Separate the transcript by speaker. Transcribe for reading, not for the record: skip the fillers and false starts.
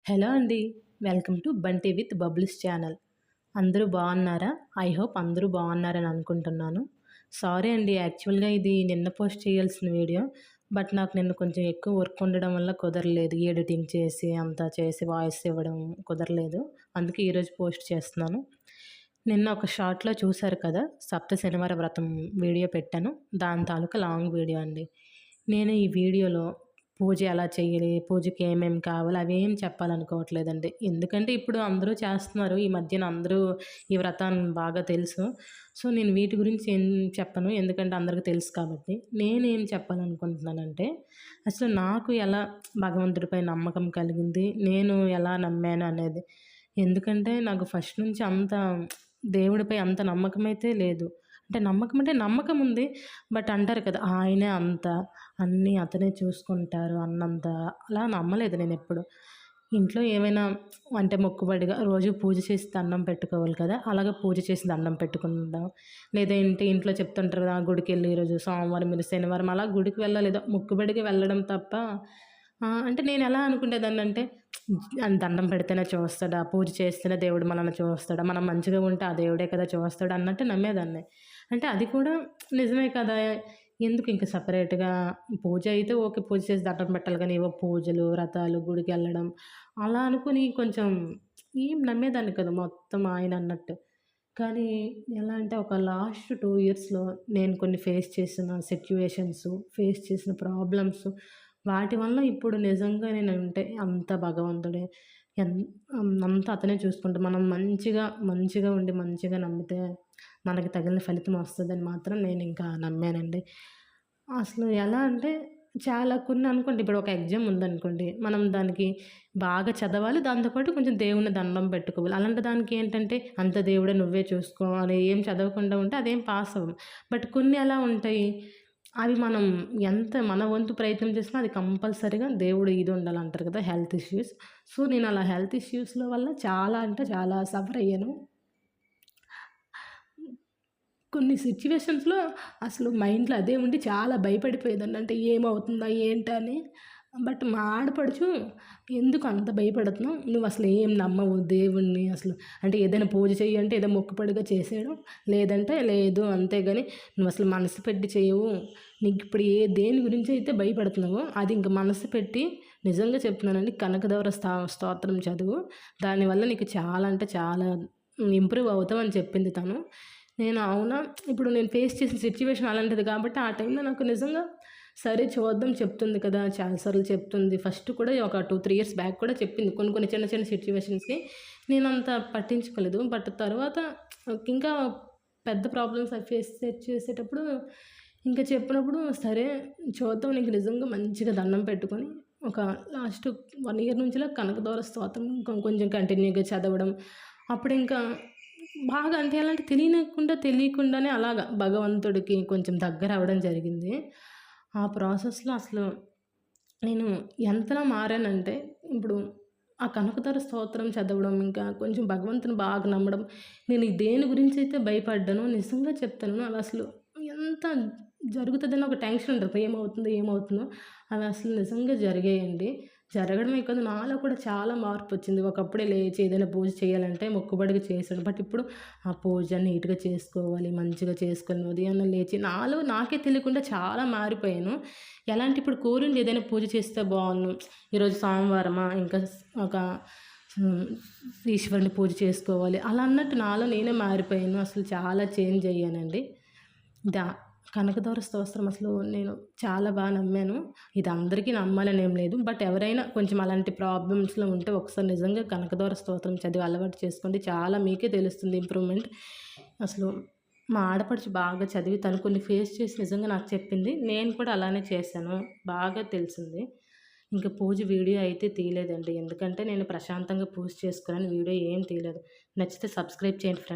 Speaker 1: Hello అండి. Welcome to Bunty with Bablu's channel. అందరూ బాగున్నారా? ఐ హోప్ అందరూ బాగున్నారని అనుకుంటున్నాను. సారీ అండి, యాక్చువల్‌గా ఇది నిన్న పోస్ట్ చేయాల్సిన వీడియో. బట్ నాకు నిన్న కొంచెం ఎక్కువ వర్క్ ఉండడం వల్ల కుదరలేదు. ఎడిటింగ్ చేసి, అంతా చేసి వాయిస్ ఇవ్వడం కుదరలేదు. అందుకే ఈరోజు పోస్ట్ చేస్తున్నాను. నిన్న ఒక షార్ట్‌లో చూశారు కదా! సప్త శనివార వ్రతం వీడియో పెట్టాను. దాని తాలూకా లాంగ్ వీడియో అండి. నేను ఈ వీడియోలో పూజ ఎలా చేయాలి, పూజకి ఏమేమి కావాలి అవేం చెప్పాలనుకోవట్లేదండి. ఎందుకంటే ఇప్పుడు అందరూ చేస్తున్నారు. ఈ మధ్యన అందరూ ఈ వ్రతాన్ని బాగా తెలుసు. సో, నేను వీటి గురించి ఏం చెప్పను. ఎందుకంటే అందరికి తెలుసు కాబట్టి. నేనేం చెప్పాలనుకుంటున్నానంటే, అసలు నాకు ఎలా భగవంతుడిపై నమ్మకం కలిగింది, నేను ఎలా నమ్మాను అనేది. ఎందుకంటే నాకు ఫస్ట్ నుంచి అంత దేవుడిపై అంత నమ్మకమైతే లేదు. అంటే నమ్మకం అంటే నమ్మకం ఉంది. బట్ అంటారు కదా! ఆయనే అంత, అన్నీ అతనే చూసుకుంటారు అన్నంత అలా నమ్మలేదు నేనెప్పుడు. ఇంట్లో ఏమైనా అంటే మొక్కుబడిగా రోజు పూజ చేసి దండం పెట్టుకోవాలి కదా! అలాగే పూజ చేసి దండం పెట్టుకుంటాం. లేదంటే ఇంట్లో చెప్తుంటారు కదా! గుడికెళ్ళి ఈరోజు సోమవారం, మీరు శనివారం అలా గుడికి వెళ్ళాలి ఏదో మొక్కుబడిగా వెళ్ళడం తప్ప అంటే నేనెలా అనుకునేదాన్నంటే దండం పెడితేనే చూస్తాడా, పూజ చేస్తేనే దేవుడు మనల్ని చూస్తాడా, మనం మంచిగా ఉంటే ఆ దేవుడే కదా చూస్తాడు అన్నట్టు నమ్మేదాన్ని. అంటే అది కూడా నిజమే కదా! ఎందుకు ఇంక సెపరేట్‌గా పూజ అయితే ఓకే. పూజ చేసి దండం పెట్టాలి గానీ, ఏవో పూజలు, వ్రతాలు, గుడికెళ్ళడం అలా అనుకుని కొంచెం ఏం నమ్మేదాన్ని కాదు మొత్తం ఆయనన్నట్టు. కానీ ఎలా అంటే ఒక లాస్ట్ 2 ఇయర్స్‌లో నేను కొన్ని ఫేస్ చేసిన సిట్యుయేషన్స్, ఫేస్ చేసిన ప్రాబ్లమ్స్ వాటి వల్ల ఇప్పుడు నిజంగా నేనంటే అంతా భగవంతుడే. ఎన్ అంతా అతనే చూసుకుంటాడు. మనం మంచిగా ఉండి మంచిగా నమ్మితే మనకి తగిన ఫలితం వస్తదని మాత్రం నేనింకా నమ్మానండి. అసలు ఎలా అంటే చాలా కొన్ని అనుకోండి ఇప్పుడు ఒక ఎగ్జామ్ ఉందనుకోండి. మనం దానికి బాగా చదవాలి. దాంతో పాటు కొంచెం దేవుని దండం పెట్టుకోవాలి. అలాంటి దానికి ఏంటంటే అంత దేవుడే నువ్వే చూసుకో అని ఏం చదవకుండా ఉంటే అదేం పాస్ అవ్వం. బట్ కొన్ని ఎలా ఉంటాయి, అవి మనం ఎంత మన వంతు ప్రయత్నం చేసినా అది కంపల్సరీగా దేవుడు ఇది ఉండాలంటారు కదా! Health issues. సో, నేను అలా హెల్త్ ఇష్యూస్‌ల వల్ల చాలా అంటే చాలా సఫర్ అయ్యాను. కొన్ని సిట్యుయేషన్స్‌లో అసలు మైండ్‌లో అదే ఉండి చాలా భయపడిపోయేదాన్ని. అంటే ఏమవుతుందా ఏంటా అని. బట్ మా ఆడపడుచు "ఎందుకు అంత భయపడుతున్నావు? నువ్వసలు ఏం నమ్మవు దేవుడిని అసలు. అంటే ఏదైనా పూజ చెయ్యి అంటే ఏదో మొక్కుబడిగా చేసేయడం. లేదంటే లేదు అంతేగాని నువ్వసలు మనసు పెట్టి చెయ్యవు. నీకిప్పుడు దేని గురించి అయితే భయపడుతున్నావో అది ఇంక మనసు పెట్టి నిజంగా చెప్తున్నానండి కనకదార స్తోత్రం చదువు. దానివల్ల నీకు చాలా అంటే చాలా ఇంప్రూవ్ అవుతావు" అని చెప్పింది తను. నేను అవునా! ఇప్పుడు నేను ఫేస్ చేసిన సిట్యుయేషన్ అలాంటిది కాబట్టి ఆ టైంలో నాకు నిజంగా సరే చూద్దాం చెప్తుంది కదా! చాలా సార్లు చెప్తుంది. ఫస్ట్ కూడా ఒక 2, 3 ఇయర్స్ బ్యాక్ కూడా చెప్పింది. కొన్ని కొన్ని చిన్న చిన్న సిట్యుయేషన్స్‌కి నేనంత పట్టించుకోలేదు. బట్ తర్వాత ఇంకా పెద్ద ప్రాబ్లమ్స్ అవి ఫేస్ చేసేటప్పుడు ఇంకా చెప్పినప్పుడు సరే చూద్దాం నీకు నిజంగా మంచిగా దండం పెట్టుకొని ఒక లాస్ట్ 1 ఇయర్ నుంచిలా కనకదార స్తోత్రం కొంచెం కంటిన్యూగా చదవడం. అప్పుడింకా బాగా అంటే ఎలా అంటే తెలియకుండానే అలాగా భగవంతుడికి కొంచెం దగ్గరవ్వడం జరిగింది. ఆ ప్రాసెస్‌లో అసలు నేను ఎంతలా మారానంటే, ఇప్పుడు ఆ కనకదార స్తోత్రం చదవడం, ఇంకా కొంచెం భగవంతుని బాగా నమ్మడం. నేను దేని గురించైతే భయపడ్డానో నిజంగా చెప్తాను. అవి అసలు ఎంత జరుగుతదని ఒక టెన్షన్ ఉంటది. ఏమవుతుందో అవి అసలు నిజంగా జరిగాయండి. జరగడమే కాదు నాలో కూడా చాలా మార్పొచ్చింది. ఒకప్పుడే లేచి ఏదైనా పూజ చేయాలంటే మొక్కుబడిగా చేశాను. బట్ ఇప్పుడు ఆ పూజ నీట్‌గా చేసుకోవాలి, మంచిగా చేసుకొని ఉదయాన్నే లేచి నాకే తెలియకుండా చాలా మారిపోయాను. ఎలా అంటే ఇప్పుడు కోరుండి ఏదైనా పూజ చేస్తే బావున్ను. ఈరోజు సోమవారమా ఇంకా ఒక హ్మ్. ఈశ్వరుని పూజ చేసుకోవాలి. అలా అన్నట్టు నాలో నేనే మారిపోయాను. అసలు చాలా చేంజ్ అయ్యానండి. దా కనకదార స్తోత్రం అసలు నేను చాలా నమ్మాను. ఇది అందరికీ నమ్మాలని ఏం లేదు. బట్ ఎవరైనా కొంచెం అలాంటి ప్రాబ్లమ్స్‌లో ఉంటే ఒకసారి నిజంగా కనకదార స్తోత్రం చదివి అలవాటు చేసుకోండి. చాలా మీకే తెలుస్తుంది ఇంప్రూవ్‌మెంట్. అసలు మా ఆడపడుచు బాగా చదివి తను కొన్ని ఫేస్ చేసి నిజంగా నాకు చెప్పింది. నేను కూడా అలానే చేశాను. బాగా తెలిసింది. ఇంక పూజ వీడియో అయితే తీయలేదండి. ఎందుకంటే నేను ప్రశాంతంగా పూజ చేసుకోవాలని వీడియో ఏం తీయలేదు. నచ్చితే సబ్స్క్రైబ్ చేయండి ఫ్రెండ్స్.